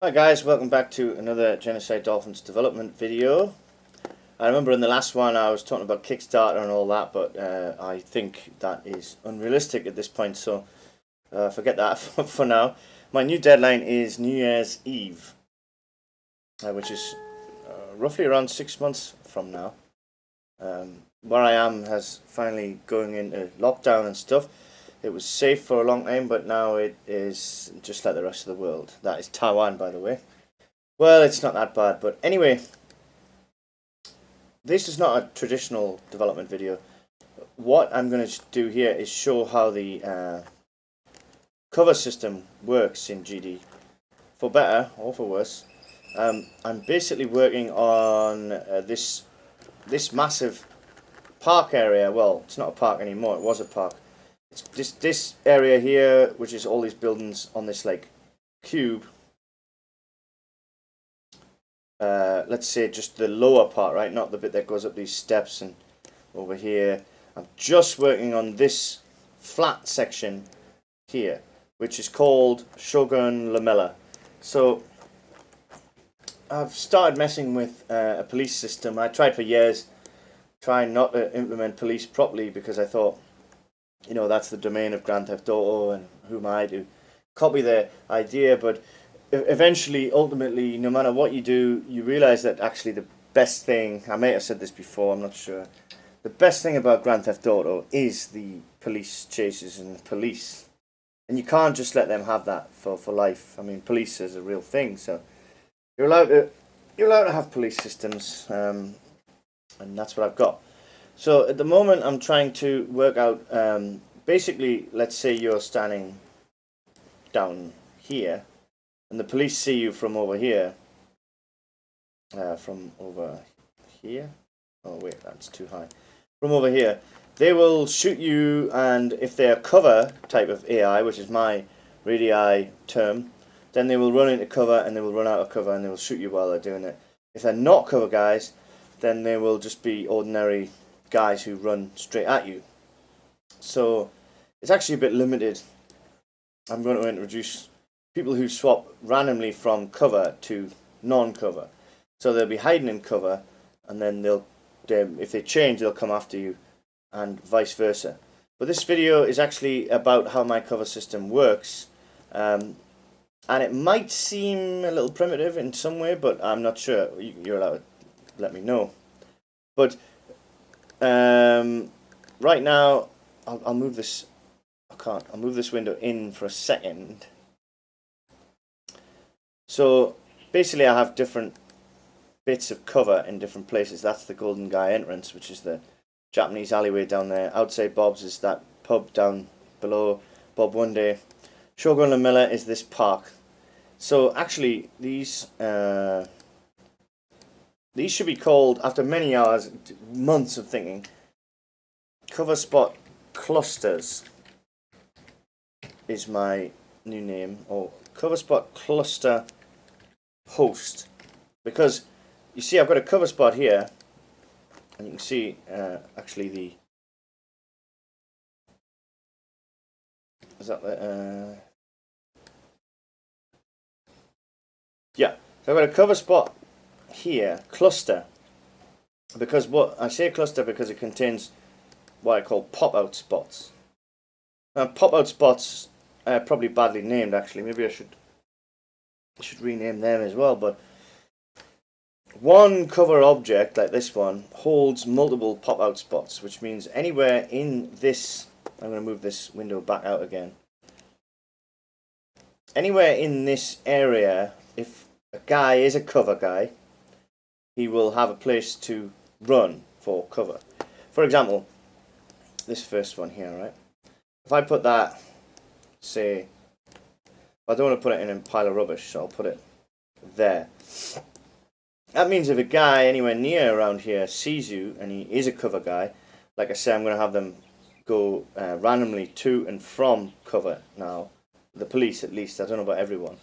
Hi guys, welcome back to another Genocide Dolphins development video. I remember in the last one I was talking about Kickstarter and all that, but I think that is unrealistic at this point, so forget that for now. My new deadline is New Year's Eve, which is roughly around 6 months from now. Where I am has finally going into lockdown and stuff. It was safe for a long time, but now it is just like the rest of the world. That is Taiwan, by the way. Well, it's not that bad, but anyway, this is not a traditional development video. What I'm going to do here is show how the cover system works in GD, for better or for worse. I'm basically working on this massive park area. Well, it's not a park anymore. It was a park. It's this area here, which is all these buildings on this like cube. Let's say just the lower part, right? Not the bit that goes up these steps and over here. I'm just working on this flat section here, which is called Shogun Lamella. So I've started messing with a police system. I tried for years trying not to implement police properly because I thought, you know, that's the domain of Grand Theft Auto and who am I to copy their idea. But eventually, ultimately, no matter what you do, you realize that actually the best thing, I may have said this before, I'm not sure, the best thing about Grand Theft Auto is the police chases and the police. And you can't just let them have that for life. I mean, police is a real thing, so you're allowed to have police systems, and that's what I've got. So at the moment, I'm trying to work out. Basically, let's say you're standing down here, and the police see you from over here. From over here. Oh wait, that's too high. From over here, they will shoot you, and if they're cover type of AI, which is my radii term, then they will run into cover and they will run out of cover and they will shoot you while they're doing it. If they're not cover guys, then they will just be ordinary guys who run straight at you. So it's actually a bit limited. I'm going to introduce people who swap randomly from cover to non-cover. So they'll be hiding in cover, and then if they change, they'll come after you, and vice versa. But this video is actually about how my cover system works, and it might seem a little primitive in some way, but I'm not sure. You're allowed to let me know. But right now, I'll move this. I can't. I'll move this window in for a second. So basically, I have different bits of cover in different places. That's the Golden Guy entrance, which is the Japanese alleyway down there. Outside Bob's is that pub down below Bob One Day. Shogun Lamella is this park. So actually, these should be called, after many hours, months of thinking, cover spot clusters is my new name, or cover spot cluster host, because you see I've got a cover spot here, and you can see actually the yeah, so I've got a cover spot here, cluster, because what I say cluster because it contains what I call pop-out spots. Now pop-out spots are probably badly named actually. Maybe I should rename them as well, but one cover object like this one holds multiple pop-out spots, which means anywhere in this, I'm going to move this window back out again. Anywhere in this area, if a guy is a cover guy, he will have a place to run for cover. For example, this first one here, right? If I put that, say, I don't want to put it in a pile of rubbish, so I'll put it there. That means if a guy anywhere near around here sees you and he is a cover guy, like I say, I'm going to have them go randomly to and from cover now. The police, at least. I don't know about everyone,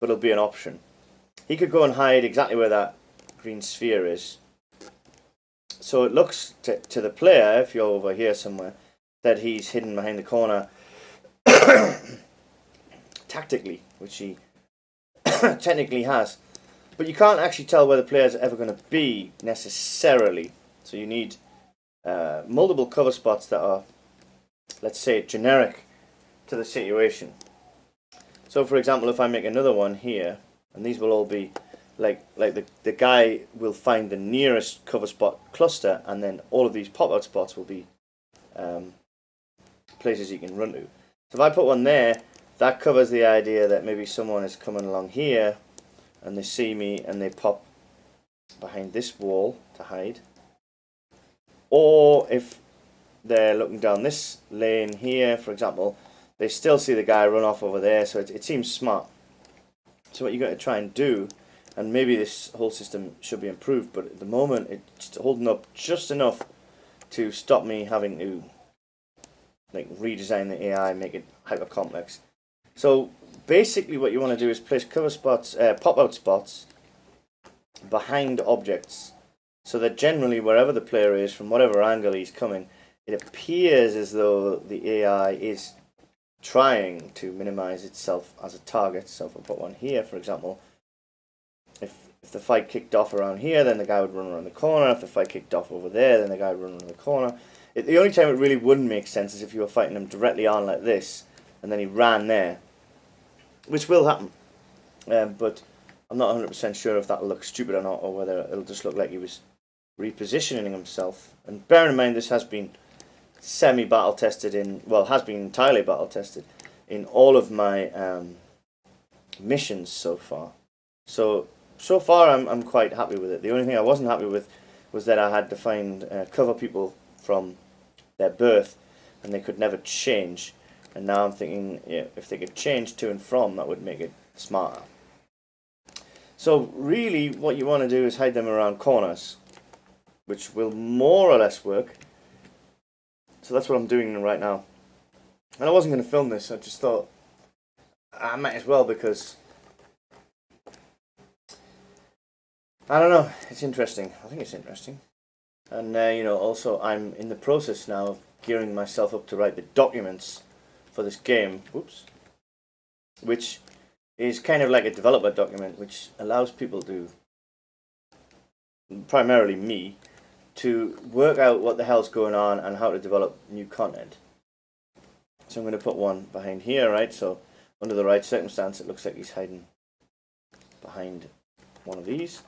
but it'll be an option. He could go and hide exactly where that green sphere is. So it looks to the player, if you're over here somewhere, that he's hidden behind the corner tactically, which he technically has. But you can't actually tell where the players are ever going to be necessarily. So you need multiple cover spots that are, let's say, generic to the situation. So for example, if I make another one here, and these will all be like the guy will find the nearest cover spot cluster, and then all of these pop-out spots will be places you can run to. So if I put one there, that covers the idea that maybe someone is coming along here and they see me and they pop behind this wall to hide. Or if they're looking down this lane here, for example, they still see the guy run off over there, so it seems smart. So what you've got to try and do, and maybe this whole system should be improved, but at the moment it's holding up just enough to stop me having to like redesign the AI, make it hyper complex. So basically what you want to do is place cover spots, pop-out spots behind objects, so that generally wherever the player is, from whatever angle he's coming, it appears as though the AI is trying to minimize itself as a target. So if I put one here, for example, if the fight kicked off around here, then the guy would run around the corner. If the fight kicked off over there, then the guy would run around the corner. The only time it really wouldn't make sense is if you were fighting him directly on like this, and then he ran there, which will happen. But I'm not 100% sure if that'll look stupid or not, or whether it'll just look like he was repositioning himself. And bearing in mind this has been semi-battle tested in, well, has been entirely battle tested in all of my missions so far. So far I'm quite happy with it. The only thing I wasn't happy with was that I had to find cover people from their birth, and they could never change. And now I'm thinking, yeah, if they could change to and from, that would make it smarter. So really what you want to do is hide them around corners, which will more or less work. So that's what I'm doing right now. And I wasn't going to film this, I just thought I might as well, because I don't know, it's interesting. I think it's interesting. And you know, also I'm in the process now of gearing myself up to write the documents for this game, which is kind of like a developer document, which allows people to, primarily me, to work out what the hell's going on and how to develop new content. So I'm going to put one behind here, right? So under the right circumstance, it looks like he's hiding behind one of these.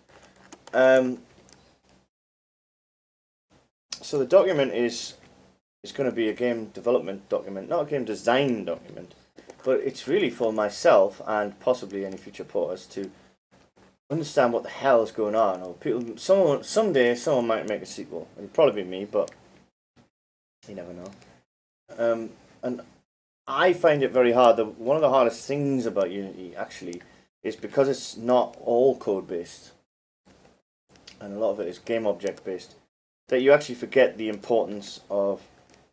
So the document is going to be a game development document, not a game design document, but it's really for myself and possibly any future porters to understand what the hell is going on. Or people, someday someone might make a sequel. It'll probably be me, but you never know. And I find it very hard. One of the hardest things about Unity actually is because it's not all code based, and a lot of it is game object based, that you actually forget the importance of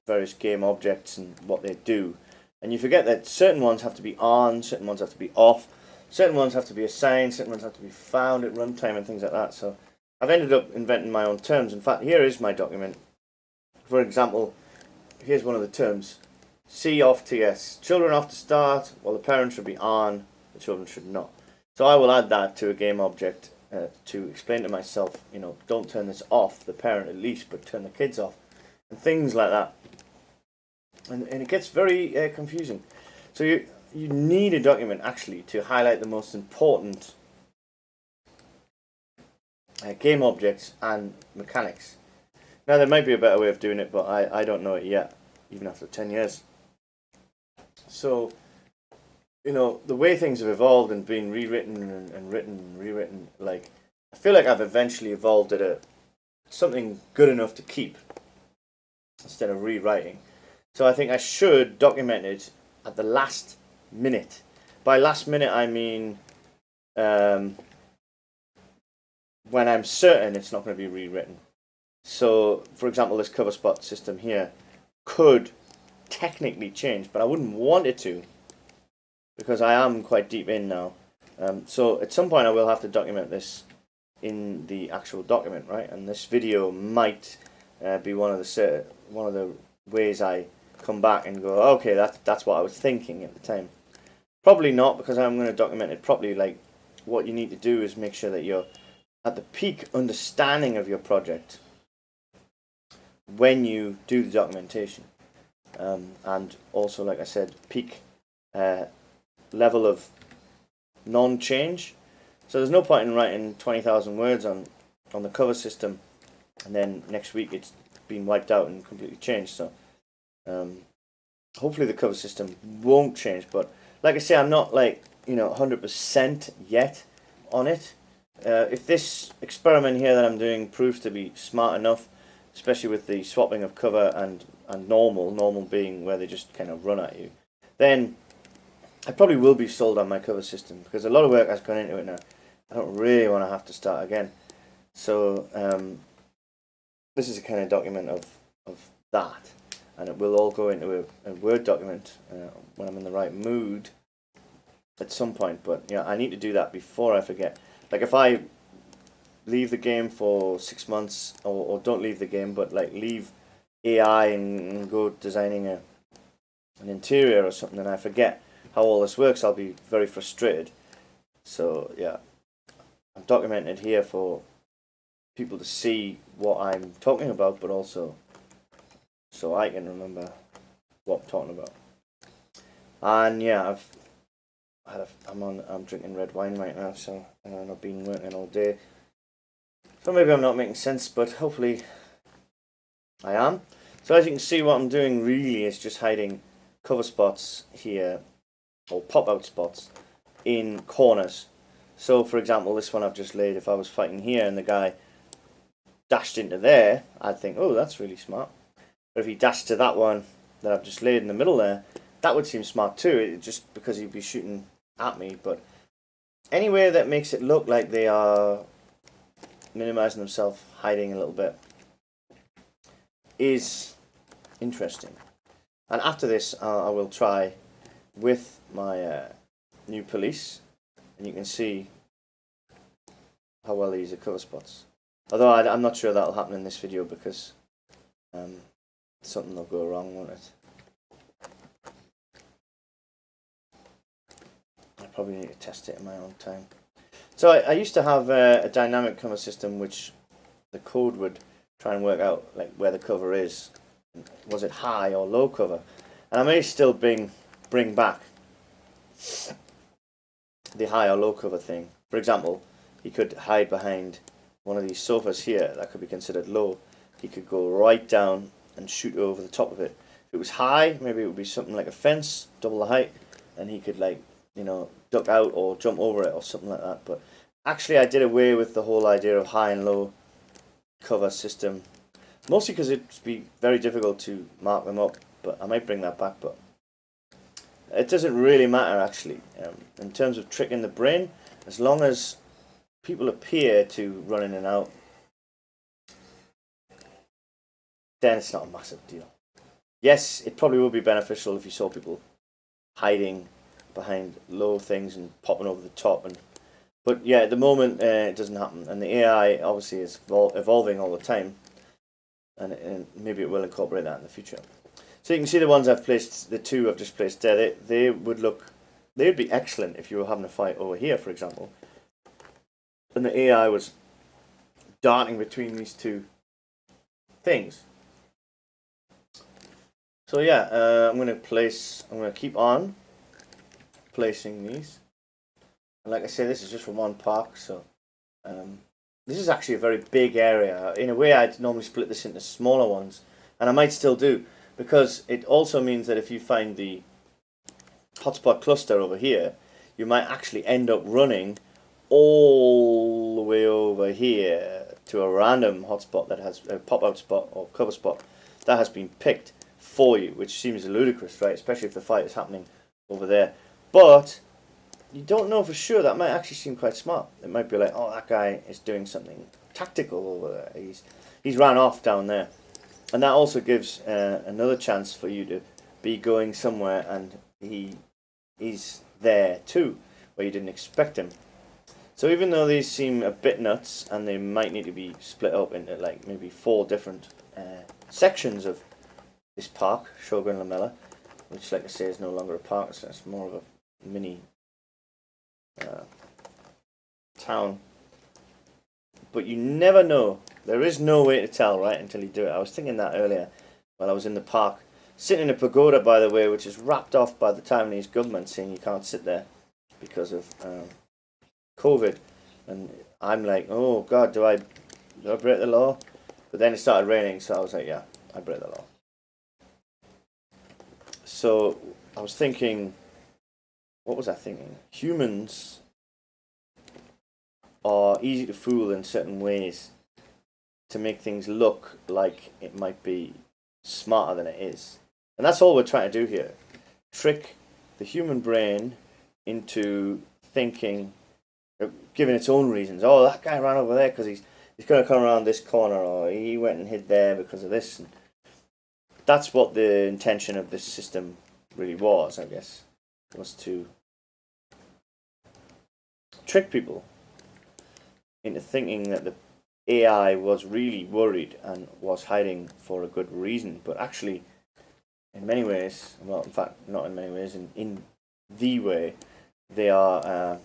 various game objects and what they do. And you forget that certain ones have to be on, certain ones have to be off, certain ones have to be assigned, certain ones have to be found at runtime and things like that. So I've ended up inventing my own terms. In fact, here is my document. For example, here's one of the terms. C off TS. Children off to start, while the parents should be on, the children should not. So I will add that to a game object to explain to myself, you know, don't turn this off, the parent at least, but turn the kids off. And things like that. And it gets very confusing. So you need a document actually to highlight the most important game objects and mechanics. Now there might be a better way of doing it, but I don't know it yet, even after 10 years. So, you know, the way things have evolved and been rewritten and written and rewritten, like, I feel like I've eventually evolved at something good enough to keep instead of rewriting. So I think I should document it at the last minute. By last minute I mean when I'm certain it's not going to be rewritten. So, for example, this cover spot system here could technically change, but I wouldn't want it to, because I am quite deep in now. So at some point I will have to document this in the actual document, right? And this video might be one of the ways I come back and go, okay, that's what I was thinking at the time. Probably not, because I'm going to document it properly, like what you need to do is make sure that you're at the peak understanding of your project when you do the documentation, and also, like I said, peak level of non-change. So there's no point in writing 20,000 words on the cover system and then next week it's been wiped out and completely changed. So hopefully the cover system won't change, but like I say, I'm not like 100% yet on it. If this experiment here that I'm doing proves to be smart enough, especially with the swapping of cover and normal being where they just kind of run at you, then I probably will be sold on my cover system, because a lot of work has gone into it now. I don't really want to have to start again. So this is a kind of document of that, and it will all go into a Word document when I'm in the right mood at some point. But yeah, I need to do that before I forget. Like if I leave the game for 6 months, or don't leave the game, but like leave AI and go designing an interior or something, and I forget how all this works, I'll be very frustrated. So yeah, I'm documenting it here for people to see what I'm talking about, but also so I can remember what I'm talking about. And yeah, I'm drinking red wine right now, so I've been working all day. So maybe I'm not making sense, but hopefully I am. So as you can see, what I'm doing really is just hiding cover spots here, or pop-out spots in corners. So for example, this one I've just laid, if I was fighting here and the guy dashed into there, I'd think, oh, that's really smart. But if he dashed to that one that I've just laid in the middle there, that would seem smart too, just because he'd be shooting at me. But anywhere that makes it look like they are minimizing themselves, hiding a little bit, is interesting. And after this, I will try with my new police, and you can see how well these are cover spots. Although I'm not sure that'll happen in this video, because something will go wrong, won't it? I probably need to test it in my own time. So I used to have a dynamic cover system, which the code would try and work out like where the cover is. Was it high or low cover? And I may still bring back the high or low cover thing. For example, he could hide behind one of these sofas here, that could be considered low. He could go right down and shoot over the top of it. If it was high, maybe it would be something like a fence, double the height, and he could, like, duck out or jump over it or something like that. But actually I did away with the whole idea of high and low cover system, mostly because it'd be very difficult to mark them up. But I might bring that back, but it doesn't really matter actually in terms of tricking the brain, as long as people appear to run in and out, then it's not a massive deal. Yes, it probably would be beneficial if you saw people hiding behind low things and popping over the top, but yeah, at the moment it doesn't happen, and the AI obviously is evolving all the time, and maybe it will incorporate that in the future. So you can see the ones I've placed, the two I've just placed there, they would be excellent if you were having a fight over here, for example, and the AI was darting between these two things. So yeah, I'm going to keep on placing these. And like I say, this is just from one park, so this is actually a very big area. In a way, I'd normally split this into smaller ones, and I might still do, because it also means that if you find the hotspot cluster over here, you might actually end up running all the way over here to a random hotspot that has a pop-out spot or cover spot that has been picked for you, which seems ludicrous, right? Especially if the fight is happening over there. But you don't know for sure. That might actually seem quite smart. It might be like, oh, that guy is doing something tactical over there. He's ran off down there. And that also gives another chance for you to be going somewhere and he's there too, where you didn't expect him. So even though these seem a bit nuts, and they might need to be split up into like maybe 4 different sections of this park, Shogun Lamella, which, like I say, is no longer a park, so it's more of a mini town. But you never know. There is no way to tell, right, until you do it. I was thinking that earlier while I was in the park. Sitting in a pagoda, by the way, which is wrapped off by the Taiwanese government, saying you can't sit there because of COVID. And I'm like, oh, God, do I break the law? But then it started raining, so I was like, yeah, I break the law. So I was thinking, what was I thinking? Humans are easy to fool in certain ways to make things look like it might be smarter than it is. And that's all we're trying to do here. Trick the human brain into thinking, giving its own reasons. Oh, that guy ran over there because he's going to come around this corner, or he went and hid there because of this. And that's what the intention of this system really was, I guess, was to trick people into thinking that the AI was really worried and was hiding for a good reason. But actually, in many ways, well, in fact, not in many ways, in the way, they are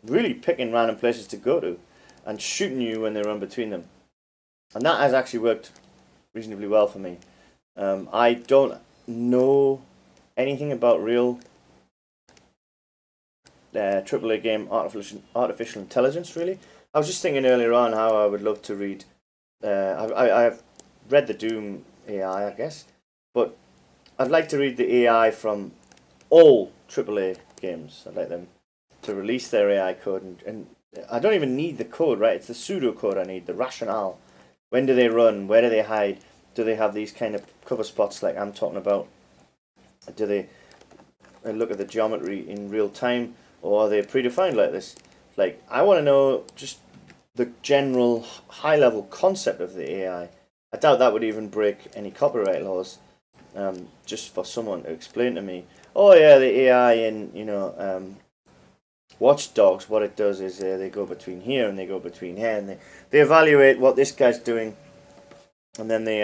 really picking random places to go to and shooting you when they run between them. And that has actually worked reasonably well for me. I don't know anything about real AAA game artificial intelligence, really. I was just thinking earlier on how I would love to read. I've read the Doom AI, I guess, but I'd like to read the AI from all AAA games. I'd like them to release their AI code, and I don't even need the code, right? It's the pseudocode I need, the rationale. When do they run? Where do they hide? Do they have these kind of cover spots like I'm talking about? Do they look at the geometry in real time, or are they predefined like this? Like, I want to know just the general high-level concept of the AI. I doubt that would even break any copyright laws. Just for someone to explain to me, oh yeah, the AI in Watch Dogs, what it does is they go between here and they go between here, and they evaluate what this guy's doing, and then they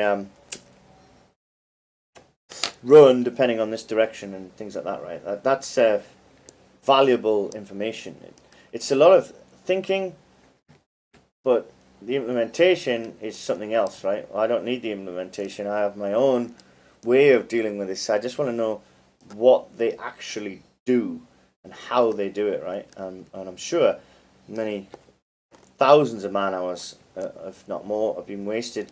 run depending on this direction and things like that, right? That's valuable information. It's a lot of thinking, but the implementation is something else, right? I don't need the implementation. I have my own way of dealing with this. I just want to know what they actually do and how they do it, right? And I'm sure many thousands of man hours, if not more, have been wasted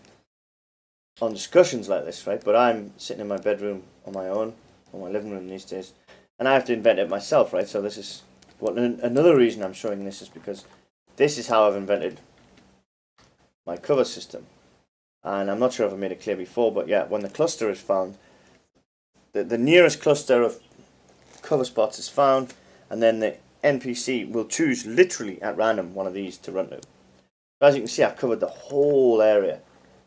on discussions like this, right? But I'm sitting in my bedroom on my own, or my living room these days, and I have to invent it myself, right? So this is another reason I'm showing this is because this is how I've invented my cover system. And I'm not sure if I made it clear before, but yeah, when the cluster is found, the nearest cluster of cover spots is found, and then the NPC will choose literally at random one of these to run to. As you can see, I've covered the whole area,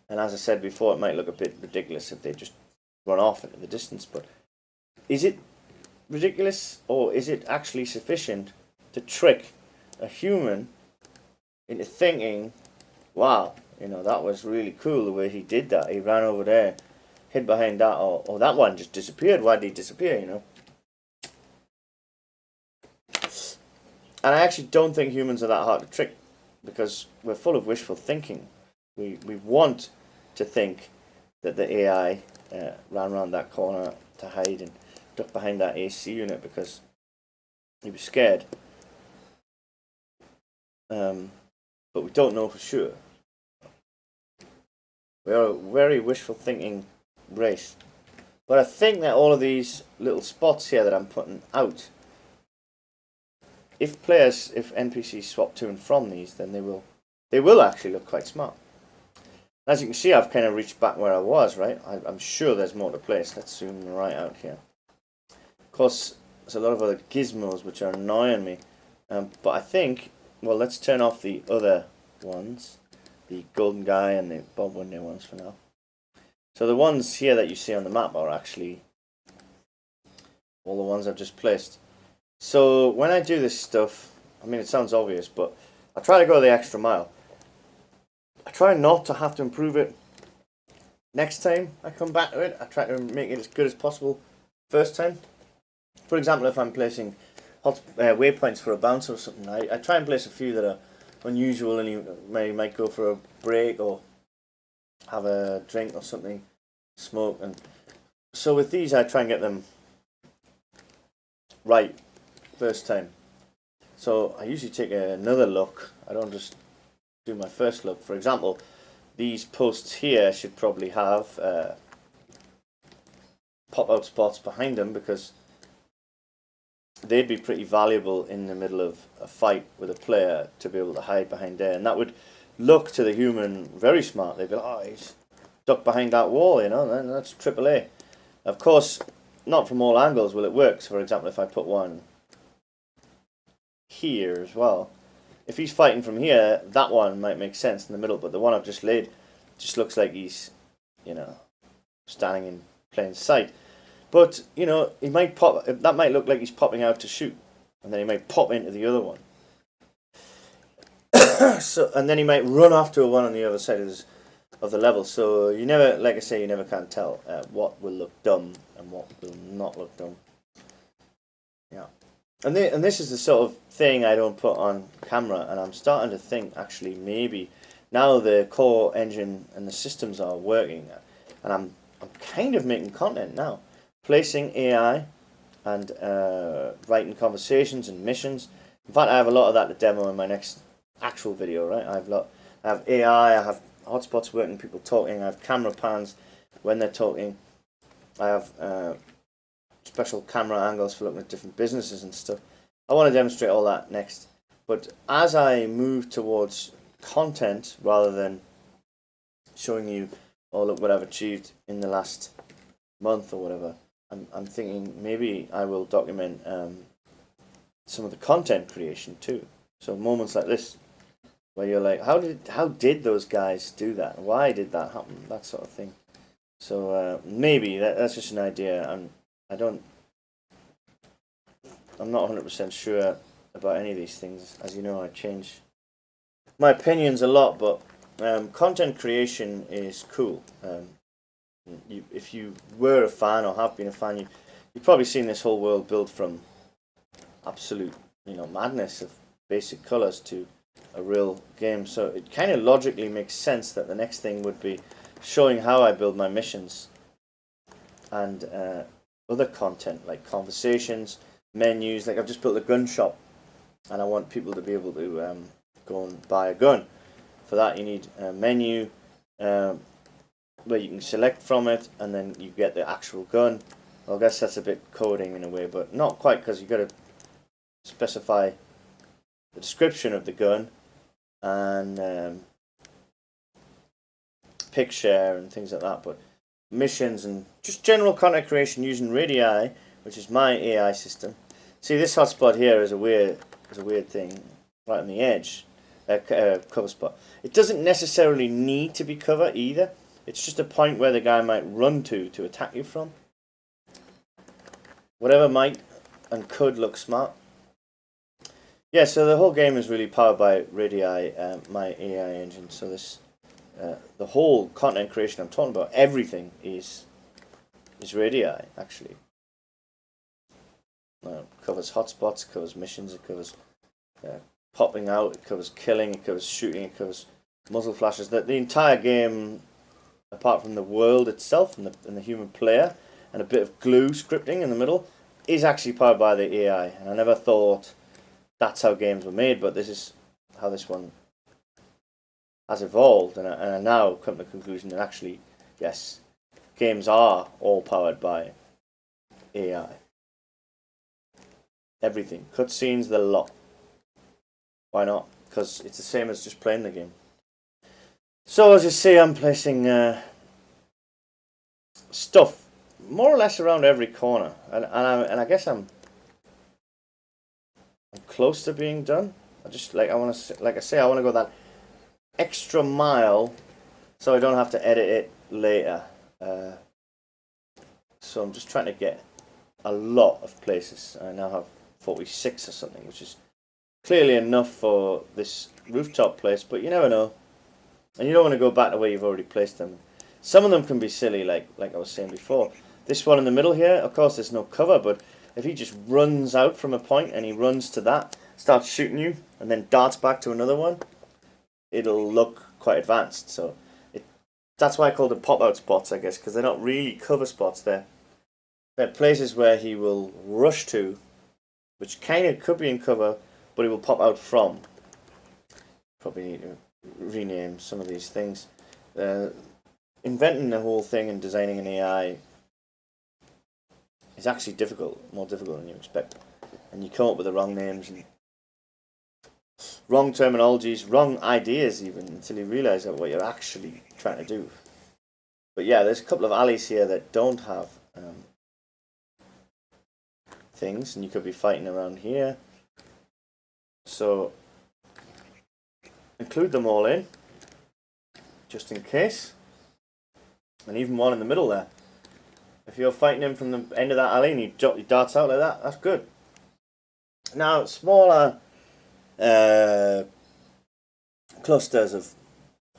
and as I said before, it might look a bit ridiculous if they just run off into the distance, but is it ridiculous, or is it actually sufficient to trick a human into thinking, wow, that was really cool the way he did that. He ran over there, hid behind that, or that one just disappeared. Why did he disappear, And I actually don't think humans are that hard to trick, because we're full of wishful thinking. We want to think that the AI ran around that corner to hide and duck behind that AC unit because he was scared. But we don't know for sure. We are a very wishful thinking race. But I think that all of these little spots here that I'm putting out, if NPCs swap to and from these, then they will actually look quite smart. As you can see, I've kind of reached back where I was, right? I'm sure there's more to place. Let's zoom right out here. Of course, there's a lot of other gizmos which are annoying me. But I think, well, let's turn off the other ones. The golden guy and the Bob Window ones for now. So the ones here that you see on the map are actually all the ones I've just placed. So when I do this stuff, I mean, it sounds obvious, but I try to go the extra mile. I try not to have to improve it next time I come back to it. I try to make it as good as possible first time. For example, if I'm placing waypoints for a bouncer or something. I try and place a few that are unusual, and you might go for a break or have a drink or something, smoke, and so with these I try and get them right first time. So I usually take another look. I don't just do my first look. For example, these posts here should probably have pop-out spots behind them, because they'd be pretty valuable in the middle of a fight with a player to be able to hide behind there, and that would look to the human very smart. They'd be like, oh, he's ducked behind that wall, you know, then that's AAA. Of course, not from all angles will it work. So for example, if I put one here as well, if he's fighting from here, that one might make sense in the middle, but the one I've just laid just looks like he's, you know, standing in plain sight. But, you know, he might pop, that might look like he's popping out to shoot, and then he might pop into the other one. So, and then he might run off to a one on the other side of the level. So you never, like I say, you never can tell what will look dumb and what will not look dumb. Yeah. And this is the sort of thing I don't put on camera, and I'm starting to think, actually, maybe now the core engine and the systems are working, and I'm kind of making content now, placing AI and writing conversations and missions. In fact, I have a lot of that to demo in my next actual video, right? I have AI, I have hotspots working, people talking, I have camera pans when they're talking, I have special camera angles for looking at different businesses and stuff. I want to demonstrate all that next. But as I move towards content rather than showing you, oh look what I've achieved in the last month or whatever, I'm thinking maybe I will document some of the content creation too. So moments like this, where you're like, how did those guys do that? Why did that happen? That sort of thing. So maybe that's just an idea. I'm not 100% sure about any of these things. As you know, I change my opinions a lot, but content creation is cool. If you were a fan or have been a fan, you've probably seen this whole world build from absolute, madness of basic colors to a real game. So it kind of logically makes sense that the next thing would be showing how I build my missions and other content like conversations, menus. Like I've just built a gun shop, and I want people to be able to go and buy a gun. For that, you need a menu where you can select from it, and then you get the actual gun. Well, I guess that's a bit coding in a way, but not quite, because you've got to specify the description of the gun and pick share and things like that. But missions and just general content creation using Radii, which is my AI system. See, this hotspot here is a weird thing right on the edge, cover spot. It doesn't necessarily need to be cover either. It's just a point where the guy might run to attack you from. Whatever might and could look smart. Yeah, so the whole game is really powered by Radii, my AI engine. So this, the whole content creation I'm talking about, everything is Radii actually. It covers hotspots, it covers missions, it covers popping out, it covers killing, it covers shooting, it covers muzzle flashes. The entire game, apart from the world itself and the human player and a bit of glue scripting in the middle, is actually powered by the AI. And I never thought that's how games were made, but this is how this one has evolved, and I now come to the conclusion that actually, yes, games are all powered by AI. Everything. Cutscenes, the lot. Why not? Because it's the same as just playing the game. So as you see, I'm placing stuff more or less around every corner, and I guess I'm close to being done. I want to go that extra mile, so I don't have to edit it later. So I'm just trying to get a lot of places. I now have 46 or something, which is clearly enough for this rooftop place, but you never know. And you don't want to go back to where you've already placed them. Some of them can be silly, like I was saying before. This one in the middle here, of course there's no cover, but if he just runs out from a point and he runs to that, starts shooting you, and then darts back to another one, it'll look quite advanced. So that's why I call them pop-out spots, I guess, because they're not really cover spots. They're places where he will rush to, which kind of could be in cover, but he will pop out from. Probably need to rename some of these things. Inventing the whole thing and designing an AI is actually difficult, more difficult than you expect. And you come up with the wrong names and wrong terminologies, wrong ideas even, until you realise what you're actually trying to do. But yeah, there's a couple of alleys here that don't have things, and you could be fighting around here. So include them all in, just in case. And even one in the middle there. If you're fighting him from the end of that alley and he darts out like that, that's good. Now, smaller clusters of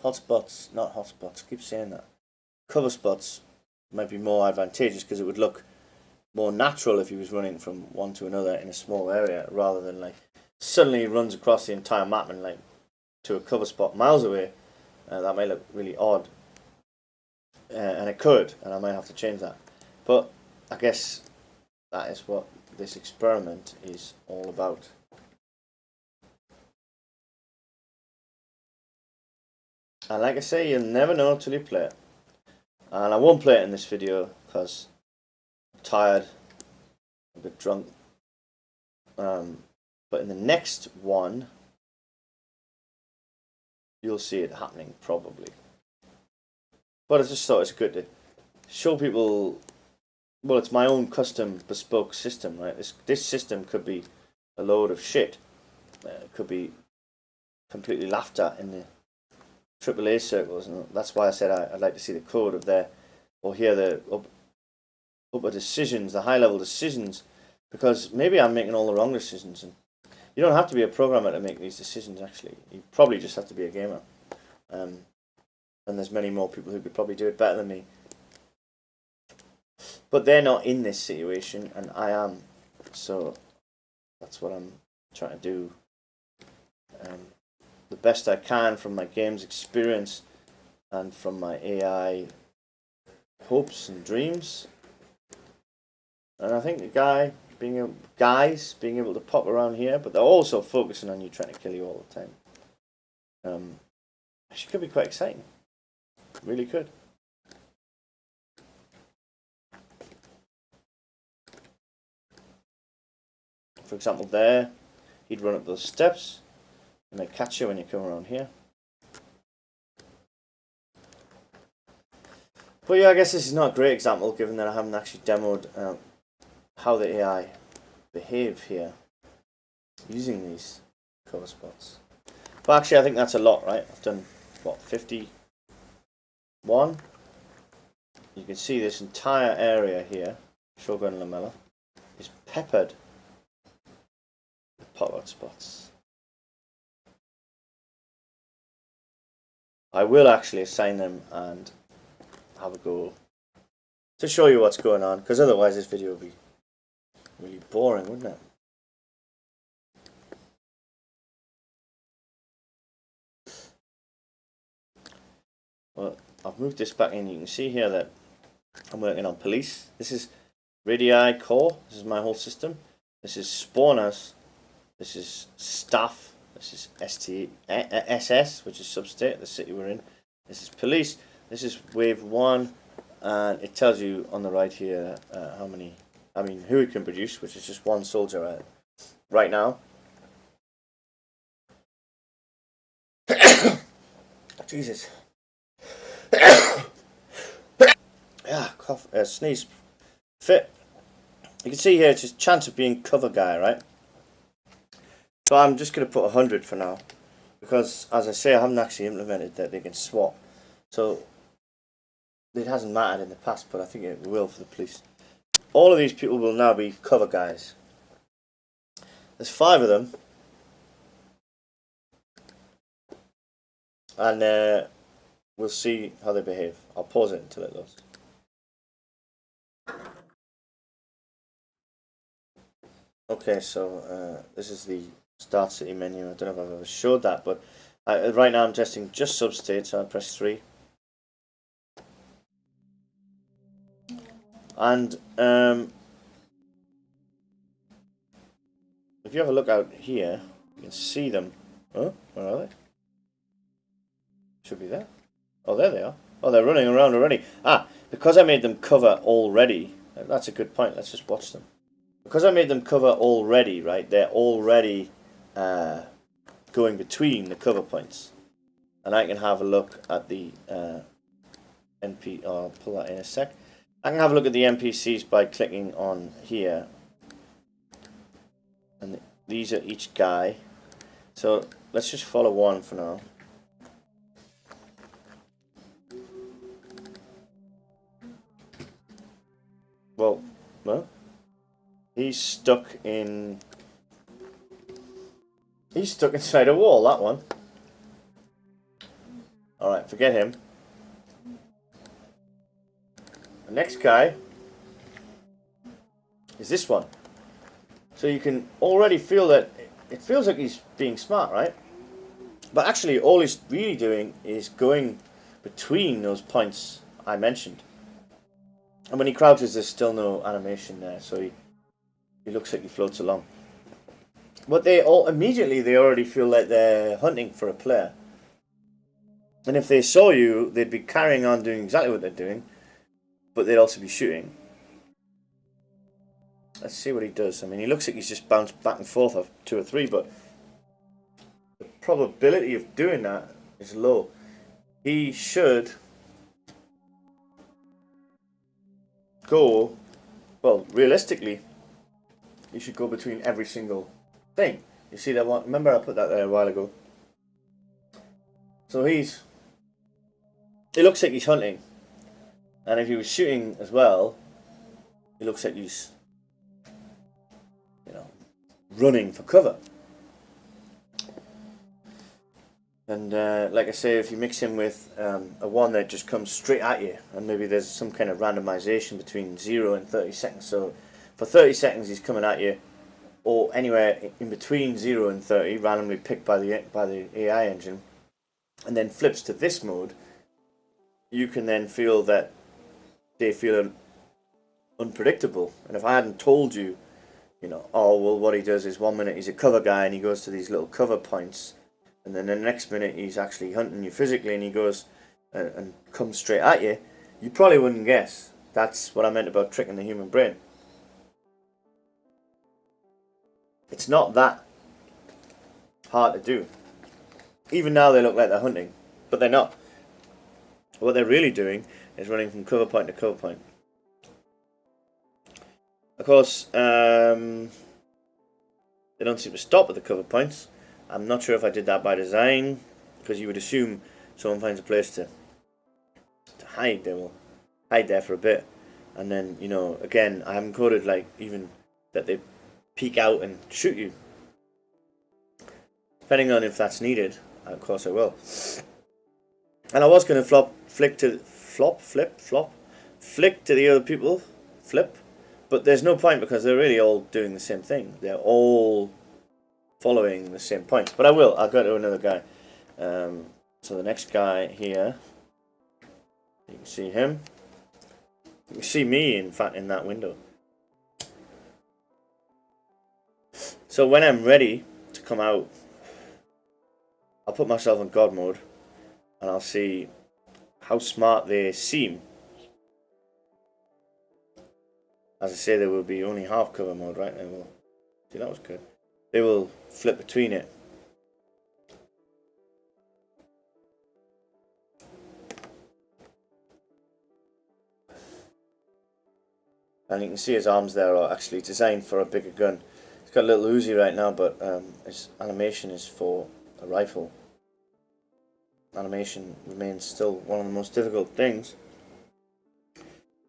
hotspots, not hotspots, keep saying that, cover spots might be more advantageous because it would look more natural if he was running from one to another in a small area, rather than like suddenly he runs across the entire map and like to a cover spot miles away. That might look really odd, and it could, and I might have to change that. But I guess that is what this experiment is all about. And like I say, you'll never know until you play it. And I won't play it in this video because I'm tired, a bit drunk. But in the next one, you'll see it happening probably. But I just thought it's good to show people. Well, it's my own custom bespoke system, right? This system could be a load of shit. It could be completely laughed at in the AAA circles, and that's why I said I'd like to see the code of their, or hear the upper decisions, the high level decisions, because maybe I'm making all the wrong decisions. And you don't have to be a programmer to make these decisions. Actually, you probably just have to be a gamer. And there's many more people who could probably do it better than me. But they're not in this situation, and I am. So that's what I'm trying to do. The best I can from my games experience and from my AI hopes and dreams. And I think the guys being able to pop around here, but they're also focusing on you, trying to kill you all the time. Actually could be quite exciting. Really could. For example, there, he'd run up those steps, and they catch you when you come around here. But yeah, I guess this is not a great example, given that I haven't actually demoed how the AI behave here using these cover spots. But actually, I think that's a lot, right? I've done, what, 51? You can see this entire area here, Shogun Lamella, is peppered with pop-out spots. I will actually assign them and have a go to show you what's going on, because otherwise this video would be really boring, wouldn't it? Well, I've moved this back in. You can see here that I'm working on police. This is radii core. This is my whole system. This is spawners. This is staff. This is SS, which is substate, the city we're in. This is police. This is wave 1, and it tells you on the right here who it can produce, which is just one soldier right now. Jesus. Yeah, cough, sneeze, fit. You can see here it's just chance of being cover guy, right? So I'm just going to put 100 for now, because as I say, I haven't actually implemented that they can swap. So it hasn't mattered in the past, but I think it will for the police. All of these people will now be cover guys. There's 5 of them, and we'll see how they behave. I'll pause it until it loads. Okay, so this is the Start City menu. I don't know if I've ever showed that, but right now I'm testing just substate, so I press 3. And if you have a look out here, you can see them. Oh, where are they? Should be there. Oh, there they are. Oh, they're running around already. Ah, because I made them cover already. That's a good point. Let's just watch them. Because I made them cover already, right? They're already going between the cover points. And I can have a look at the NP. Oh, I'll pull that in a sec. I can have a look at the NPCs by clicking on here. And these are each guy. So let's just follow one for now. Well, he's stuck in. He's stuck inside a wall, that one. Alright, forget him. The next guy is this one. So you can already feel that it feels like he's being smart, right? But actually all he's really doing is going between those points I mentioned. And when he crouches there's still no animation there, so he looks like he floats along. But they already feel like they're hunting for a player. And if they saw you, they'd be carrying on doing exactly what they're doing, but they'd also be shooting. Let's see what he does. I mean, he looks like he's just bounced back and forth of 2 or 3, but the probability of doing that is low. He should go, well, realistically, he should go between every single thing. You see that one? Remember I put that there a while ago. So it looks like he's hunting. And if he was shooting as well, it looks like he's, running for cover. And like I say, if you mix him with a one that just comes straight at you, and maybe there's some kind of randomization between 0 and 30 seconds. So for 30 seconds he's coming at you, or anywhere in between 0 and 30, randomly picked by the AI engine, and then flips to this mode, you can then feel that they feel unpredictable. And if I hadn't told you, oh, well, what he does is 1 minute he's a cover guy and he goes to these little cover points, and then the next minute he's actually hunting you physically and he goes and comes straight at you, you probably wouldn't guess. That's what I meant about tricking the human brain. It's not that hard to do. Even now they look like they're hunting, but they're not. What they're really doing is running from cover point to cover point. Of course, they don't seem to stop at the cover points. I'm not sure if I did that by design, because you would assume someone finds a place to hide. They will hide there for a bit, and then again, I haven't coded like even that they peek out and shoot you. Depending on if that's needed, of course I will. And I was going to flick to the other people, but there's no point because they're really all doing the same thing. They're all following the same points. But I'll go to another guy. So the next guy here, you can see him. You can see me, in fact, in that window. So when I'm ready to come out, I'll put myself in God mode, and I'll see how smart they seem. As I say, there will be only half cover mode, right? They will. See, that was good. They will flip between it. And you can see his arms there are actually designed for a bigger gun. He's got a little Uzi right now, but his animation is for a rifle. Animation remains still one of the most difficult things.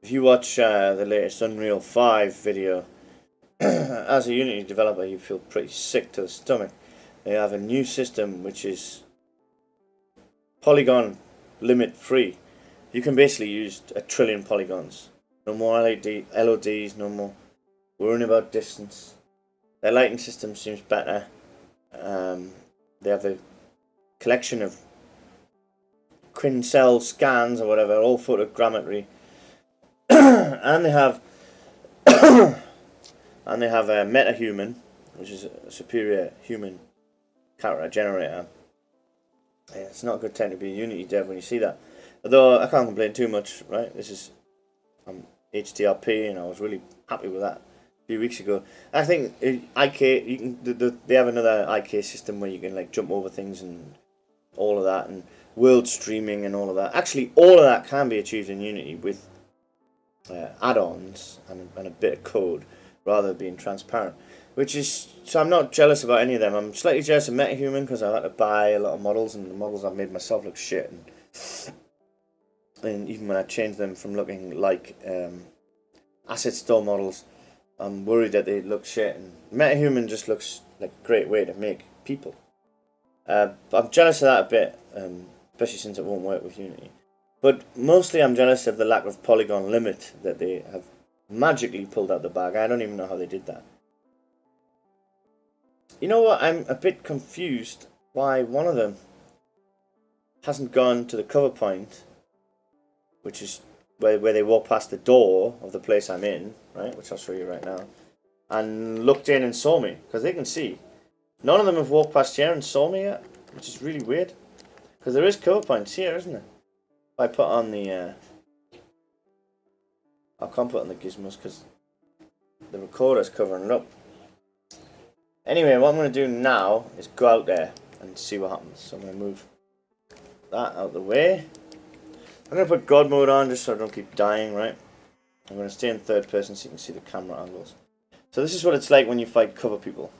If you watch the latest Unreal 5 video, as a Unity developer you feel pretty sick to the stomach. They have a new system which is polygon limit free. You can basically use 1 trillion polygons. No more LODs, no more worrying about distance. Their lighting system seems better. They have a collection of Quincell scans or whatever, all photogrammetry, and they have a metahuman, which is a superior human character generator. It's not a good time to be a Unity dev when you see that. Although I can't complain too much, right? This is HDRP, and I was really happy with that a few weeks ago. I think IK, you can they have another IK system where you can like jump over things and all of that, and world streaming and all of that. Actually, all of that can be achieved in Unity with add-ons and a bit of code, rather than being transparent. Which is, so I'm not jealous about any of them. I'm slightly jealous of MetaHuman because I had to buy a lot of models, and the models I've made myself look shit. And even when I changed them from looking like asset store models, I'm worried that they look shit. And MetaHuman just looks like a great way to make people. But I'm jealous of that a bit, especially since it won't work with Unity. But mostly I'm jealous of the lack of polygon limit that they have magically pulled out the bag. I don't even know how they did that. You know what? I'm a bit confused why one of them hasn't gone to the cover point, which is where they walk past the door of the place I'm in, right? Which I'll show you right now, and looked in and saw me, because they can see. None of them have walked past here and saw me yet, which is really weird, because there is cover points here, isn't there? If I put on the I can't put on the gizmos because the recorder's covering it up. Anyway, what I'm going to do now is go out there and see what happens. So I'm going to move that out of the way. I'm going to put God mode on just so I don't keep dying, right? I'm going to stay in third person so you can see the camera angles. So this is what it's like when you fight cover people.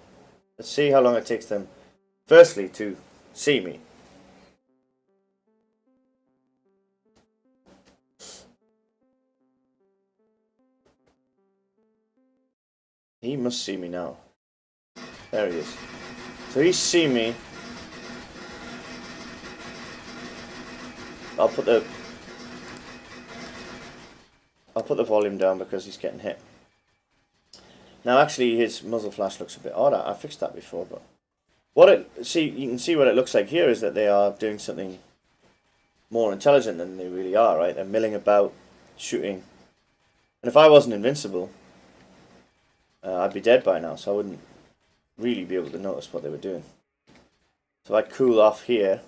Let's see how long it takes them, firstly, to see me. He must see me now. There he is. So he's seen me. I'll put the volume down because he's getting hit. Now actually his muzzle flash looks a bit odd. I fixed that before, but you can see what it looks like here is that they are doing something more intelligent than they really are, right? They're milling about, shooting. And if I wasn't invincible, I'd be dead by now, so I wouldn't really be able to notice what they were doing. So I cool off here.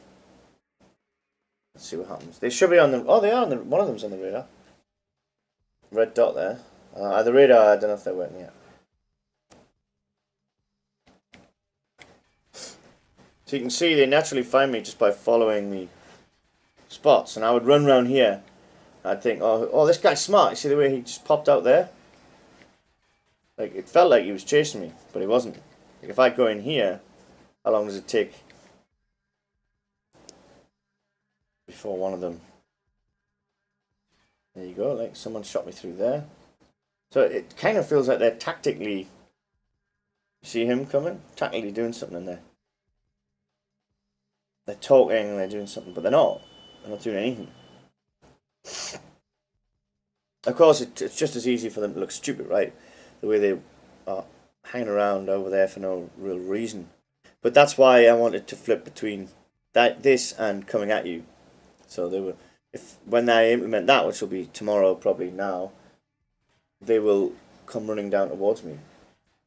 Let's see what happens. They should be on the... Oh, they are on the... One of them's on the radar. Red dot there. The radar, I don't know if they're working yet. So you can see they naturally find me just by following the spots. And I would run around here. I'd think, oh, this guy's smart. You see the way he just popped out there? Like, it felt like he was chasing me, but he wasn't. Like, if I go in here, how long does it take before one of them... There you go, like someone shot me through there. So it kind of feels like they're tactically... You see him coming? Tactically doing something in there. They're talking and they're doing something, but they're not. They're not doing anything. Of course, it's just as easy for them to look stupid, right? The way they are hanging around over there for no real reason. But that's why I wanted to flip between this and coming at you. So they were... When I implement that, which will be tomorrow, probably now, they will come running down towards me.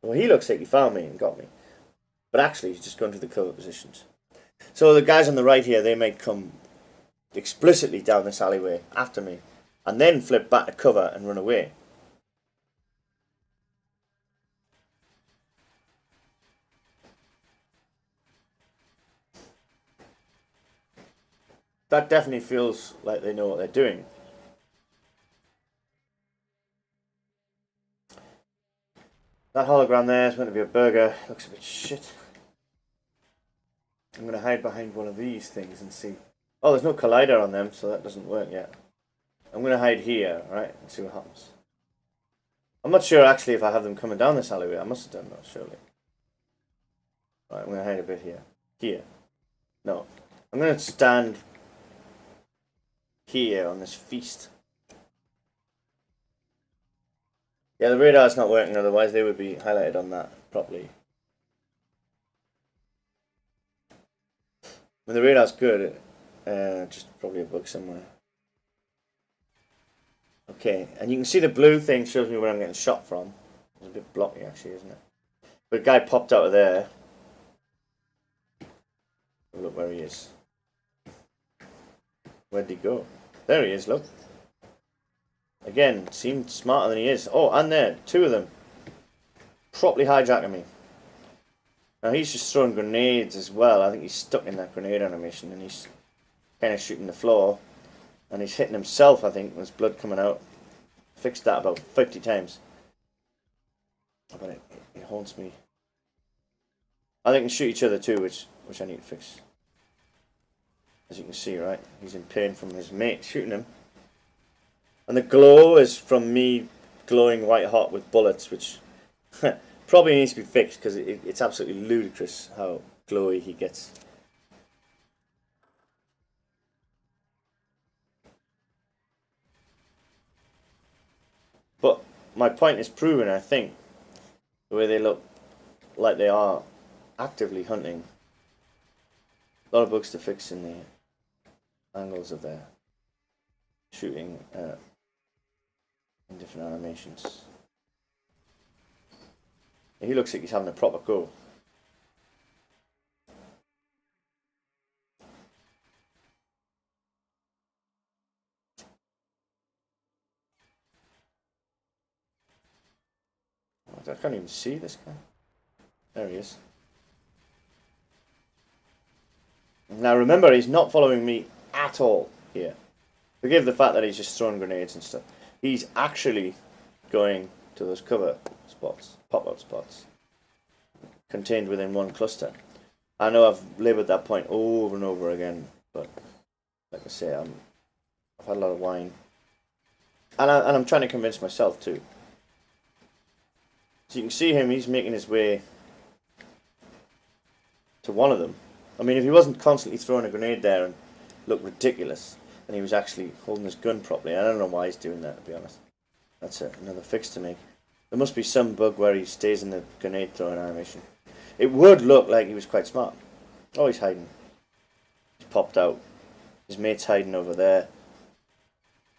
Well, he looks like he found me and got me. But actually, he's just gone to the cover positions. So the guys on the right here, they may come explicitly down this alleyway after me, and then flip back to cover and run away. That definitely feels like they know what they're doing. That hologram there is meant to be a burger. Looks a bit shit. I'm going to hide behind one of these things and see. Oh, there's no collider on them, so that doesn't work yet. I'm going to hide here, right, and see what happens. I'm not sure actually if I have them coming down this alleyway. I must have done that, surely. Right, I'm going to hide a bit here. Here. No. I'm going to stand here on this feast. Yeah, the radar's not working, otherwise they would be highlighted on that. properly. When the radar's good, just probably a bug somewhere. Okay, and you can see the blue thing shows me where I'm getting shot from. It's a bit blocky actually, isn't it? But a guy popped out of there. Look where he is. Where'd he go? There he is, look. Again, seemed smarter than he is. Oh, and there, two of them. Properly hijacking me. Now he's just throwing grenades as well. I think he's stuck in that grenade animation and he's kind of shooting the floor. And he's hitting himself, I think, there's blood coming out. Fixed that about 50 times. But it haunts me. I think they can shoot each other too, which I need to fix. As you can see, right? He's in pain from his mate shooting him. And the glow is from me glowing white hot with bullets, which probably needs to be fixed because it's absolutely ludicrous how glowy he gets. But my point is proven, I think, the way they look like they are actively hunting. A lot of bugs to fix in the angles of their shooting in different animations. He looks like he's having a proper go. I can't even see this guy. There he is. Now remember, he's not following me at all here. Forgive the fact that he's just throwing grenades and stuff. He's actually going to those cover spots, pop-out spots, contained within one cluster. I know I've laboured that point over and over again, but like I say, I've had a lot of wine. And I'm trying to convince myself too. So you can see him, he's making his way to one of them. I mean, if he wasn't constantly throwing a grenade there and looked ridiculous, and he was actually holding his gun properly, I don't know why he's doing that, to be honest. That's another fix to make. There must be some bug where he stays in the grenade throwing animation. It would look like he was quite smart. Oh, he's hiding. He's popped out. His mate's hiding over there.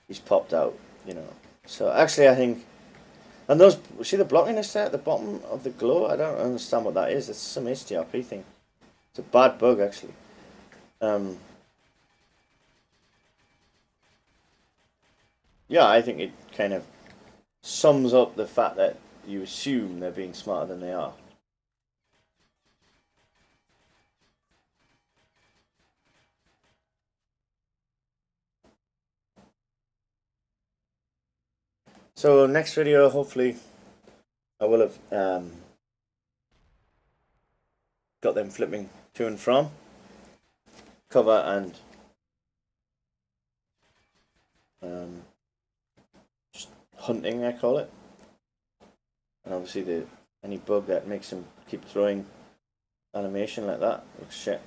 He's popped out, you know. So actually I think... And those, see the blockiness there at the bottom of the glow? I don't understand what that is. It's some HDRP thing. It's a bad bug, actually. Yeah, I think it kind of sums up the fact that you assume they're being smarter than they are. So next video, hopefully, I will have got them flipping to and from cover and just hunting, I call it. And obviously any bug that makes them keep throwing animation like that looks shit.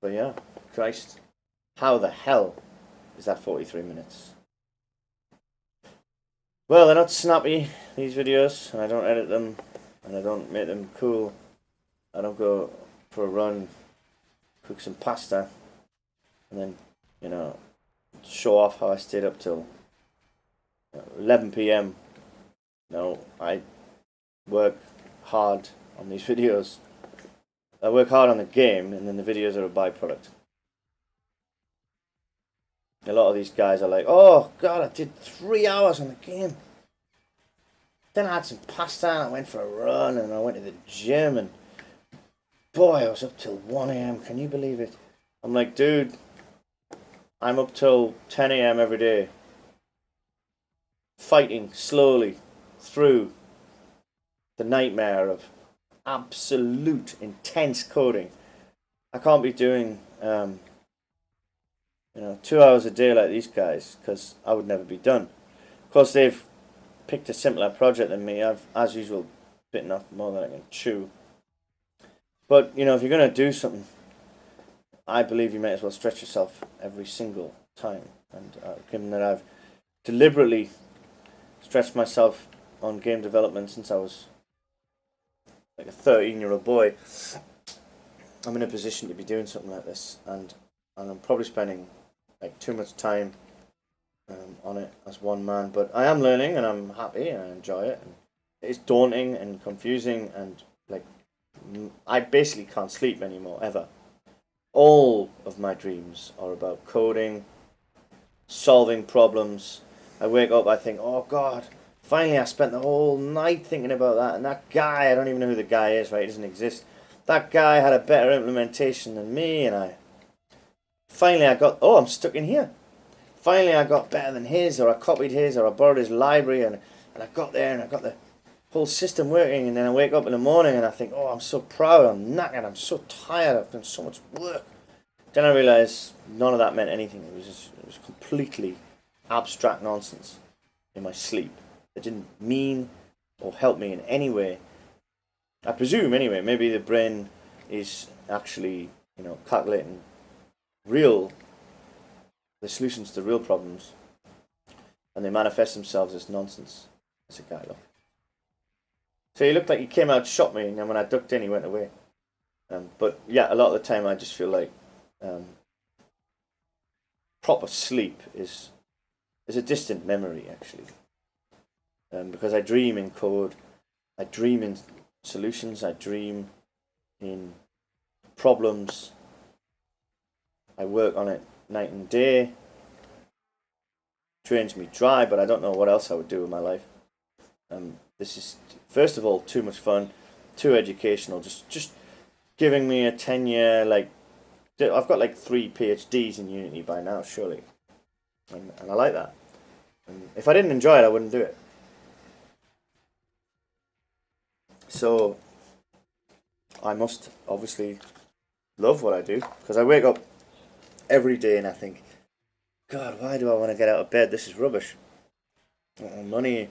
But yeah, Christ, how the hell is that 43 minutes? Well, they're not snappy, these videos, and I don't edit them, and I don't make them cool. I don't go for a run, cook some pasta, and then, you know, show off how I stayed up till 11 PM. No, I work hard on these videos. I work hard on the game, and then the videos are a byproduct. A lot of these guys are like, oh god, I did 3 hours on the game. Then I had some pasta and I went for a run and I went to the gym and boy, I was up till 1 AM. Can you believe it? I'm like, dude, I'm up till 10 AM every day. Fighting slowly through the nightmare of absolute intense coding. I can't be doing 2 hours a day like these guys, because I would never be done. Of course, they've picked a simpler project than me. I've, as usual, bitten off more than I can chew. But, you know, if you're going to do something, I believe you might as well stretch yourself every single time. And given that I've deliberately stretched myself on game development since I was like a 13-year-old boy, I'm in a position to be doing something like this, and I'm probably spending like too much time on it as one man. But I am learning, and I'm happy, and I enjoy it. And it's daunting and confusing, and like I basically can't sleep anymore ever. All of my dreams are about coding, solving problems. I wake up, I think, oh God, finally I spent the whole night thinking about that, and that guy, I don't even know who the guy is, right? He doesn't exist. That guy had a better implementation than me, and finally I got, oh, I'm stuck in here. Finally I got better than his, or I copied his, or I borrowed his library, and I got there, and I got the whole system working, and then I wake up in the morning, and I think, oh, I'm so proud, I'm knackered, I'm so tired, I've done so much work. Then I realised none of that meant anything. It was completely abstract nonsense in my sleep. It didn't mean or help me in any way. I presume, anyway, maybe the brain is actually, calculating the solutions to real problems, and they manifest themselves as nonsense. As a guy, look. So he looked like he came out to shot me, and then when I ducked in, he went away. But yeah, a lot of the time I just feel like proper sleep is a distant memory, actually. Because I dream in code, I dream in solutions, I dream in problems, I work on it night and day. Drains me dry, but I don't know what else I would do with my life. This is, first of all, too much fun, too educational, just giving me a 10-year, like, I've got like 3 PhDs in Unity by now, surely. And I like that. And if I didn't enjoy it, I wouldn't do it. So, I must obviously love what I do, because I wake up every day and I think, God, why do I want to get out of bed? This is rubbish. Money,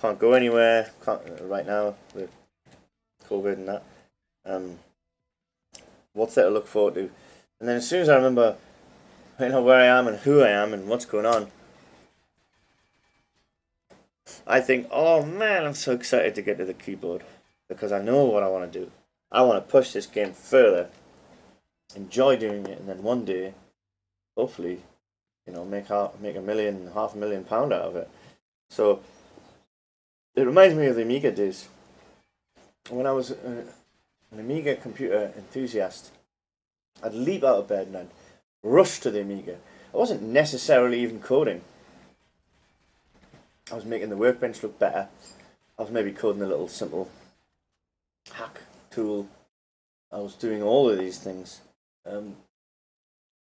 can't go anywhere, can't right now with COVID and that. What's there to look forward to? And then as soon as I remember, where I am and who I am and what's going on, I think, oh man, I'm so excited to get to the keyboard, because I know what I want to do. I want to push this game further, enjoy doing it, and then one day, hopefully, make half a million pound out of it. So it reminds me of the Amiga days. When I was an Amiga computer enthusiast, I'd leap out of bed and I'd rush to the Amiga. I wasn't necessarily even coding. I was making the workbench look better. I was maybe coding a little simple hack tool. I was doing all of these things.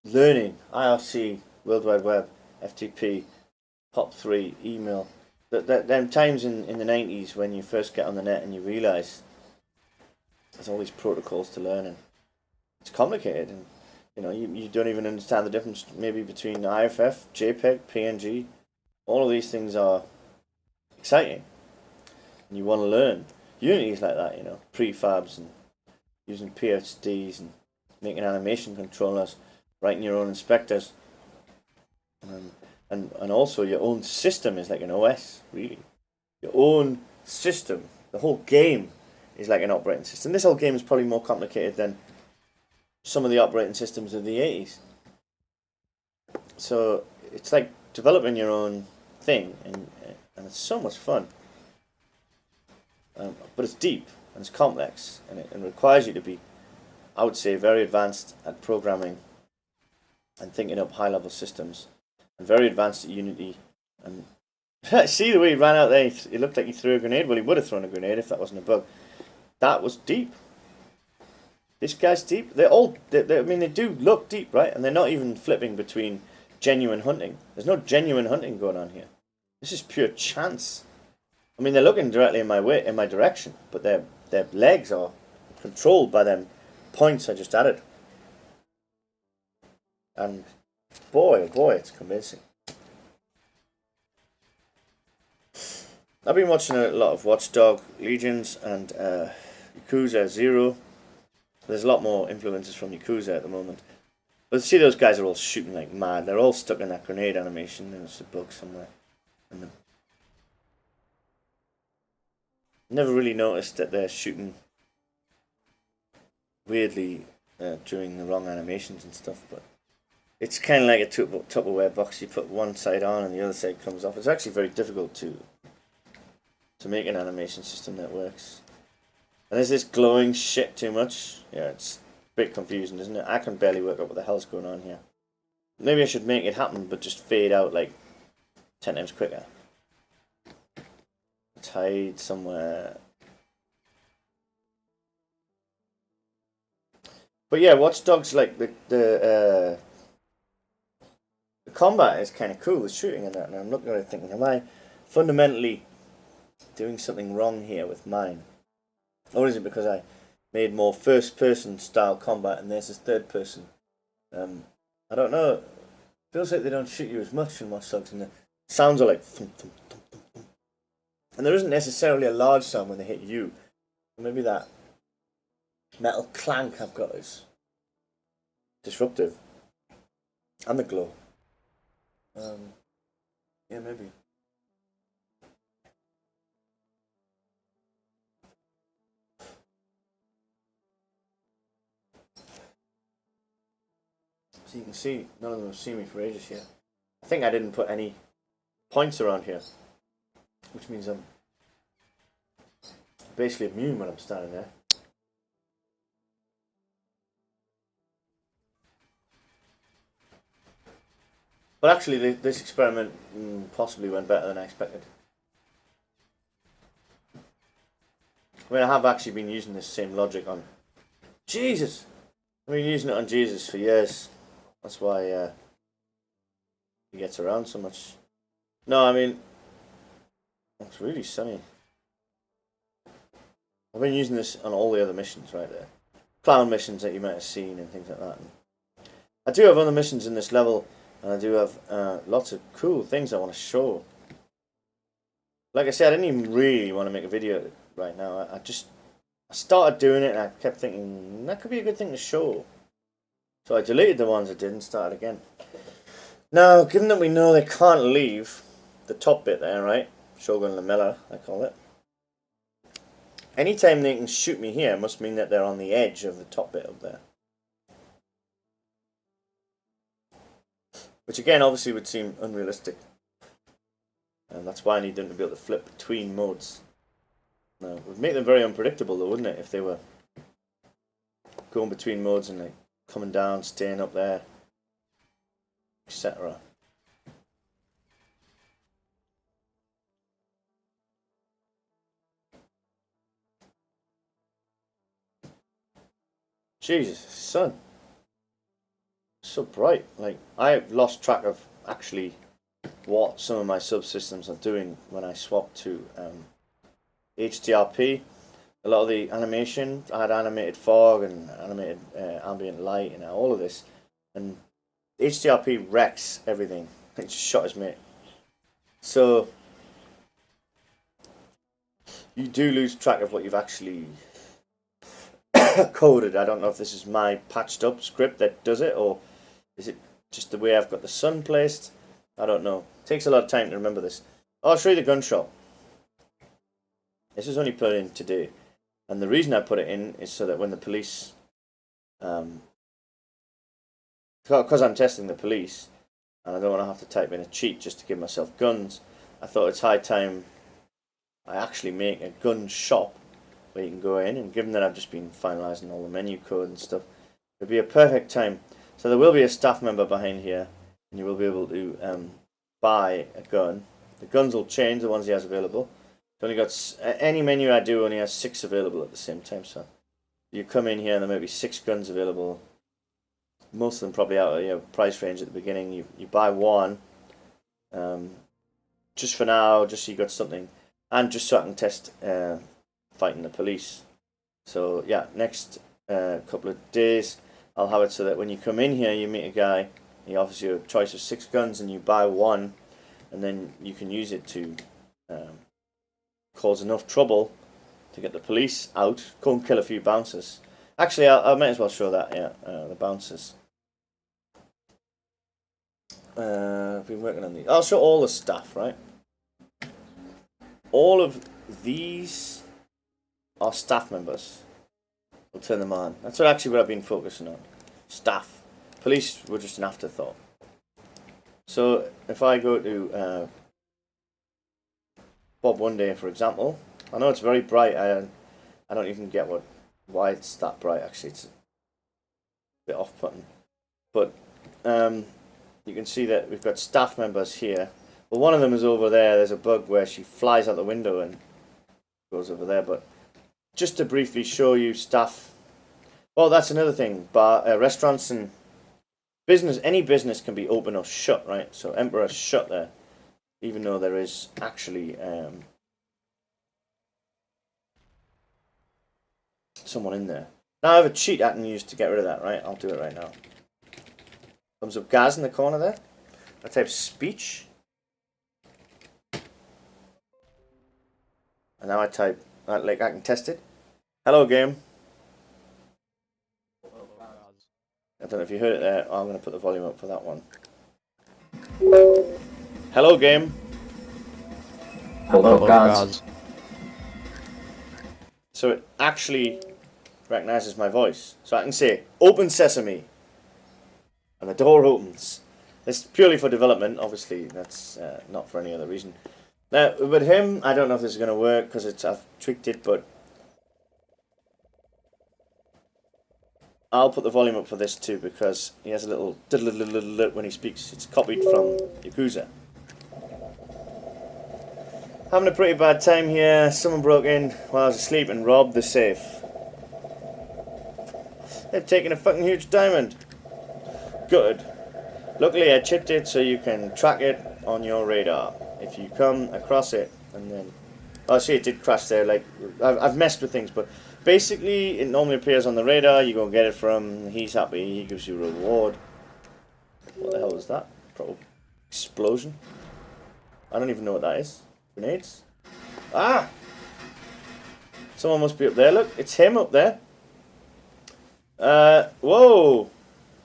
Learning, IRC, World Wide Web, FTP, POP3, email. Them times in the 90s when you first get on the net and you realise there's all these protocols to learn, and it's complicated, and you don't even understand the difference maybe between IFF, JPEG, PNG. All of these things are exciting, and you want to learn. Unity is like that, prefabs and using PhDs and making animation controllers, writing your own inspectors, and also your own system is like an OS, really. Your own system, the whole game is like an operating system. This whole game is probably more complicated than some of the operating systems of the 80s. So it's like developing your own thing, and it's so much fun. But it's deep and it's complex, and it requires you to be, I would say, very advanced at programming and thinking up high-level systems, and very advanced at Unity. And see the way he ran out there, it looked like he threw a grenade. Well, he would have thrown a grenade if that wasn't a bug. That was deep. This guy's deep. They do look deep, right? And they're not even flipping between genuine hunting. There's no genuine hunting going on here. This is pure chance. I mean, they're looking directly in my direction, but their legs are controlled by them points I just added. And boy, oh boy, it's convincing. I've been watching a lot of Watchdog Legions and Yakuza 0. There's a lot more influences from Yakuza at the moment. But see, those guys are all shooting like mad. They're all stuck in that grenade animation. There's a bug somewhere. Never really noticed that they're shooting weirdly during the wrong animations and stuff, but it's kind of like a Tupperware box. You put one side on and the other side comes off. It's actually very difficult to make an animation system that works. And is this glowing shit too much? Yeah, it's a bit confusing, isn't it? I can barely work out what the hell's going on here. Maybe I should make it happen, but just fade out like 10 times quicker. Let's hide somewhere. But yeah, Watch Dogs, like the combat is kind of cool, the shooting and that. And I'm looking at it thinking, am I fundamentally doing something wrong here with mine? Or is it because I made more first-person style combat and this is third-person? I don't know. It feels like they don't shoot you as much in Watch Dogs, and the sounds are like thump, thump, thump, thump, thump. And there isn't necessarily a large sound when they hit you. Maybe that metal clank I've got is disruptive. And the glow. Yeah, maybe. So you can see, none of them have seen me for ages yet. I think I didn't put any points around here, which means I'm basically immune when I'm standing there. But actually, this experiment possibly went better than I expected. I mean, I have actually been using this same logic on Jesus. I've been using it on Jesus for years. That's why he gets around so much. No, I mean, it's really sunny. I've been using this on all the other missions right there. Clown missions that you might have seen and things like that. And I do have other missions in this level, and I do have lots of cool things I want to show. Like I said, I didn't even really want to make a video right now. I started doing it and I kept thinking, that could be a good thing to show. So I deleted the ones I did and started again. Now, given that we know they can't leave the top bit there, right? Shogun lamella, I call it. Anytime they can shoot me here must mean that they're on the edge of the top bit up there. Which again, obviously would seem unrealistic. And that's why I need them to be able to flip between modes. Now, it would make them very unpredictable though, wouldn't it? If they were going between modes and like coming down, staying up there, etc. Jesus, sun. So bright. Like, I've lost track of actually what some of my subsystems are doing when I swap to HDRP. A lot of the animation, I had animated fog and animated ambient light and all of this. And HDRP wrecks everything. It just shot his mate. So, you do lose track of what you've actually coded. I don't know if this is my patched up script that does it, or is it just the way I've got the sun placed? I don't know. It takes a lot of time to remember this. I'll show you the gunshot. This is only put in today. And the reason I put it in is so that when the police... because I'm testing the police, and I don't want to have to type in a cheat just to give myself guns, I thought it's high time I actually make a gun shop where you can go in, and given that I've just been finalising all the menu code and stuff, it'd be a perfect time. So there will be a staff member behind here, and you will be able to buy a gun. The guns will change, the ones he has available. It's only got any menu I do only has 6 available at the same time. So you come in here and there may be 6 guns available. Most of them probably out of your price range at the beginning. You buy one, just for now, just so you got something, and just so I can test fighting the police. So yeah, next couple of days I'll have it so that when you come in here you meet a guy, he offers you a choice of 6 guns and you buy one, and then you can use it to cause enough trouble to get the police out, go and kill a few bouncers. Actually, I might as well show that, yeah, the bouncers. I've been working on these. I'll show all the stuff, right? All of these our staff members. We'll turn them on. That's actually what I've been focusing on. Staff. Police were just an afterthought. So if I go to Bob one day, for example, I know it's very bright. I don't even get why it's that bright. Actually, it's a bit off-putting. But you can see that we've got staff members here. Well, one of them is over there. There's a bug where she flies out the window and goes over there. But just to briefly show you staff. Well, that's another thing. Restaurants and business, any business can be open or shut, right? So Emperor shut there, even though there is actually someone in there. Now I have a cheat I can use to get rid of that, right? I'll do it right now. Comes up Gaz in the corner there. I type speech. And now I type, like I can test it. Hello game. I don't know if you heard it there. Oh, I'm going to put the volume up for that one. Hello game. Hello Gaz. So it actually recognizes my voice. So I can say, open sesame. And the door opens. It's purely for development. Obviously, that's not for any other reason. Now, with him, I don't know if this is going to work because I've tweaked it, but I'll put the volume up for this too because he has a little when he speaks. It's copied from Yakuza. Having a pretty bad time here. Someone broke in while I was asleep and robbed the safe. They've taken a fucking huge diamond. Good. Luckily I chipped it so you can track it on your radar. If you come across it and then... Oh, see, it did crash there. Like, I've messed with things, but basically it normally appears on the radar. You go get it from... He's happy. He gives you a reward. What the hell was that? Probably explosion. I don't even know what that is. Grenades? Ah! Someone must be up there. Look, it's him up there. Whoa!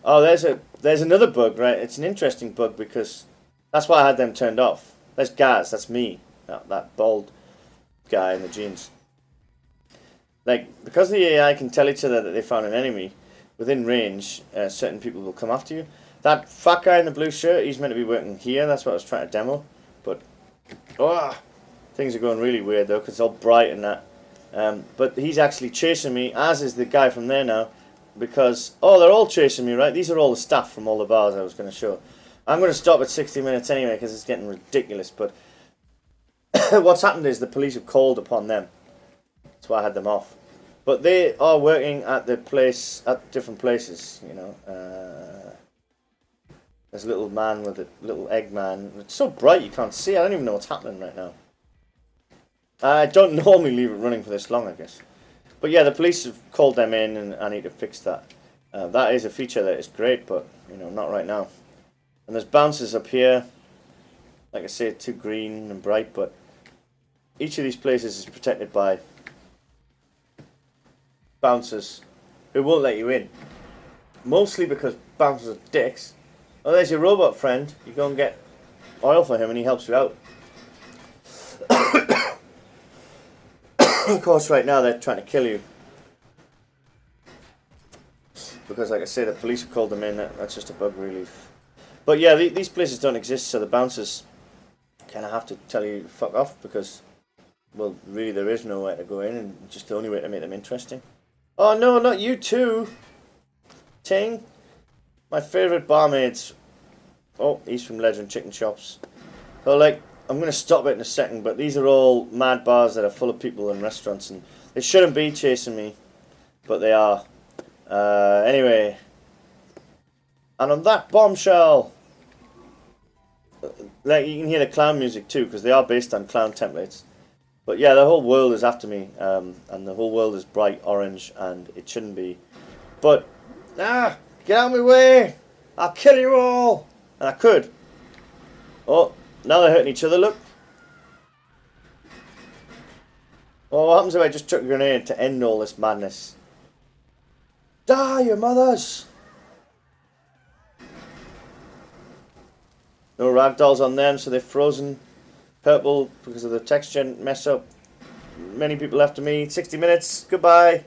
Oh, there's another bug, right? It's an interesting bug because that's why I had them turned off. There's Gaz, that's me. That bald guy in the jeans. Like, because the AI can tell each other that they found an enemy within range, certain people will come after you. That fat guy in the blue shirt, he's meant to be working here. That's what I was trying to demo. But, things are going really weird though, because it's all bright and that. But he's actually chasing me, as is the guy from there now. Because, they're all chasing me, right? These are all the staff from all the bars I was going to show. I'm going to stop at 60 minutes anyway, because it's getting ridiculous. But what's happened is the police have called upon them. That's why I had them off. But they are working at different places, you know. There's a little man with a little egg man. It's so bright you can't see. I don't even know what's happening right now. I don't normally leave it running for this long, I guess. But yeah, the police have called them in and I need to fix that. That is a feature that is great, but, you know, not right now. And there's bouncers up here. Like I say, too green and bright, but each of these places is protected by bouncers who won't let you in. Mostly because bouncers are dicks. Oh, there's your robot friend. You go and get oil for him and he helps you out. Of course, right now they're trying to kill you. Because, like I say, the police have called them in. That's just a bug relief. But yeah, these places don't exist, so the bouncers kind of have to tell you to fuck off because, well, really there is nowhere to go in, and just the only way to make them interesting. Oh no, not you too! Ting! My favourite barmaids. Oh, he's from Legend Chicken Shops. So, like, I'm going to stop it in a second, but these are all mad bars that are full of people and restaurants, and they shouldn't be chasing me, but they are. Anyway, and on that bombshell, like, you can hear the clown music too, because they are based on clown templates. But yeah, the whole world is after me, and the whole world is bright orange, and it shouldn't be. But, get out of my way! I'll kill you all! And I could. Oh. Now they're hurting each other, look. Well, what happens if I just chuck a grenade to end all this madness? Die, your mothers! No ragdolls on them, so they're frozen purple because of the texture mess up. many people after me. 60 minutes. Goodbye.